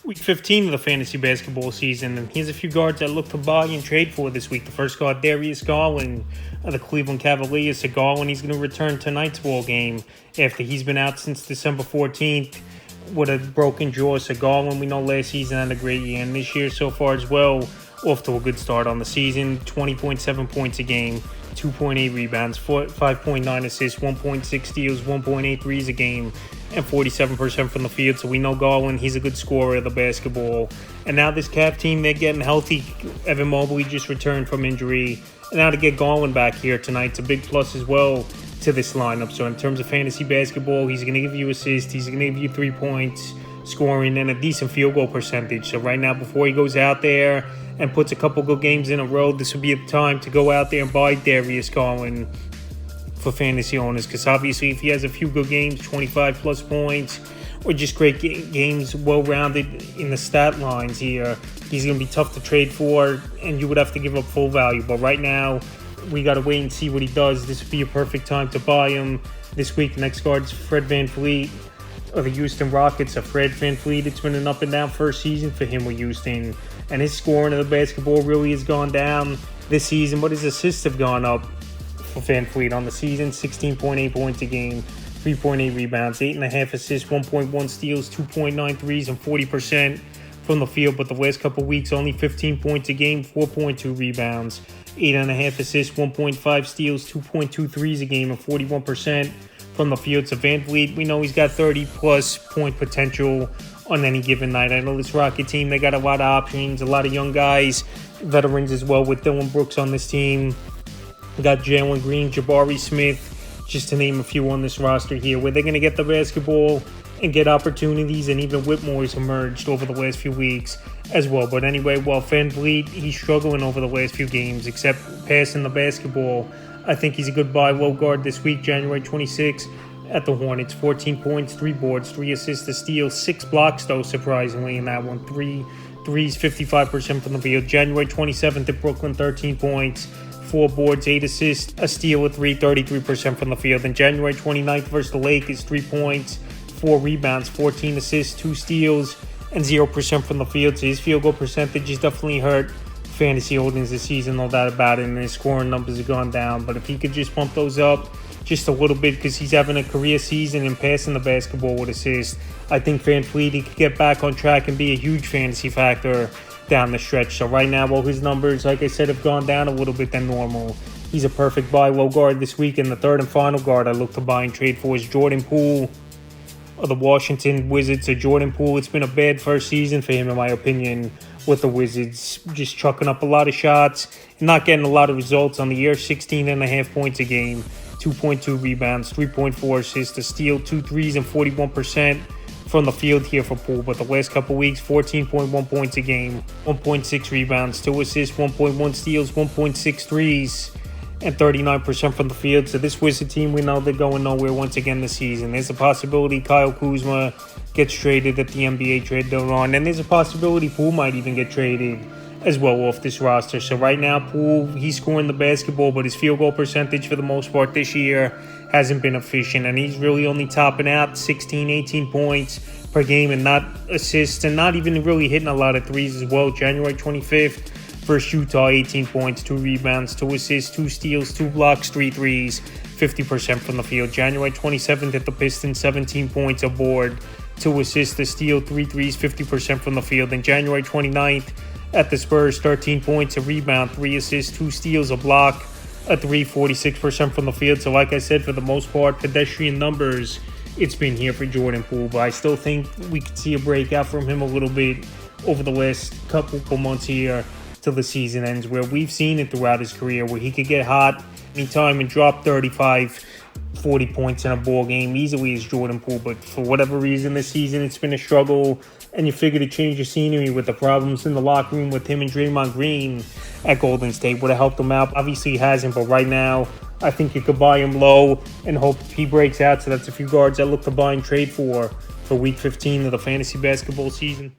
Week 15 of the fantasy basketball season, and here's a few guards I look to buy and trade for this week. The first guard, Darius Garland of the Cleveland Cavaliers. So Garland, he's going to return tonight's ball game after he's been out since December 14th with a broken jaw. So Garland, we know last season had a great year, and this year so far as well, off to a good start on the season. 20.7 points a game, 2.8 rebounds, 5.9 assists, 1.6 steals, 1.8 threes a game, and 47% from the field. So we know Garland, he's a good scorer of the basketball. And now this Cav team, they're getting healthy. Evan Mobley just returned from injury. And now to get Garland back here tonight, it's a big plus as well to this lineup. So in terms of fantasy basketball, he's going to give you assists, he's going to give you 3 points, scoring, and a decent field goal percentage. So right now, before he goes out there and puts a couple good games in a row, this would be a time to go out there and buy Darius Garland for fantasy owners, because obviously if he has a few good games, 25 plus points, or just great games, well-rounded in the stat lines here, he's going to be tough to trade for, and you would have to give up full value. But right now, we got to wait and see what he does. This would be a perfect time to buy him this week. Next guard's Fred VanVleet of the Houston Rockets. Fred VanVleet, it's been an up and down first season for him with Houston, and his scoring of the basketball really has gone down this season, but his assists have gone up for VanVleet on the season. 16.8 points a game, 3.8 rebounds, 8.5 assists, 1.1 steals, 2.9 threes, and 40% from the field. But the last couple weeks, only 15 points a game, 4.2 rebounds, 8.5 assists, 1.5 steals, 2.2 threes a game, and 41% from the field. So VanVleet, we know he's got 30-plus point potential on any given night. I know this Rocket team, they got a lot of options, a lot of young guys, veterans as well, with Dylan Brooks on this team. We got Jalen Green, Jabari Smith, just to name a few on this roster here, where they're going to get the basketball and get opportunities, and even Whitmore's emerged over the last few weeks as well. But anyway, while VanVleet, he's struggling over the last few games, except passing the basketball, I think he's a good buy low guard this week, January 26th at the Hornets. 14 points, 3 boards, 3 assists, a steal, 6 blocks, though, surprisingly, in that one. 3 threes, 55% from the field. January 27th at Brooklyn, 13 points, 4 boards, 8 assists, a steal, a 3, 33% from the field. And January 29th versus the Lakers, 3 points, 4 rebounds, 14 assists, 2 steals, and 0% from the field. So his field goal percentage is definitely hurt fantasy holdings this season, no doubt about it, and his scoring numbers have gone down. But if he could just bump those up just a little bit, because he's having a career season and passing the basketball with assists, I think VanVleet, he could get back on track and be a huge fantasy factor down the stretch. So right now, while his numbers, like I said, have gone down a little bit than normal, he's a perfect buy low guard this week. And the third and final guard I look to buy and trade for is Jordan Poole of the Washington Wizards. So Jordan Poole, it's been a bad first season for him, in my opinion, with the Wizards, just chucking up a lot of shots and not getting a lot of results on the year. 16.5 points a game, 2.2 rebounds, 3.4 assists, a steal, 2 threes, and 41% from the field here for Poole. But the last couple weeks, 14.1 points a game, 1.6 rebounds, 2 assists, 1.1 steals, 1.6 threes, and 39% from the field. So this Wizard team, we know they're going nowhere once again this season. There's a possibility Kyle Kuzma gets traded at the NBA trade deadline, and there's a possibility Poole might even get traded as well off this roster. So right now, Poole, he's scoring the basketball, but his field goal percentage for the most part this year hasn't been efficient, and he's really only topping out 16, 18 points per game and not assists, and not even really hitting a lot of threes as well. January 25th versus Utah, 18 points, 2 rebounds, 2 assists, 2 steals, 2 blocks, 3 threes, 50% from the field. January 27th at the Pistons, 17 points, a board, 2 assists, a steal, 3 threes, 50% from the field. And January 29th at the Spurs, 13 points, a rebound, 3 assists, 2 steals, a block, a 3, 46% from the field. So like I said, for the most part, pedestrian numbers, it's been here for Jordan Poole. But I still think we could see a breakout from him a little bit over the last couple months here till the season ends, where we've seen it throughout his career, where he could get hot anytime and drop 35, 40 points in a ball game easily as Jordan Poole. But for whatever reason this season, it's been a struggle, and you figure to change the scenery with the problems in the locker room with him and Draymond Green at Golden State would have helped him out. Obviously he hasn't, but right now I think you could buy him low and hope he breaks out. So that's a few guards I look to buy and trade for week 15 of the fantasy basketball season.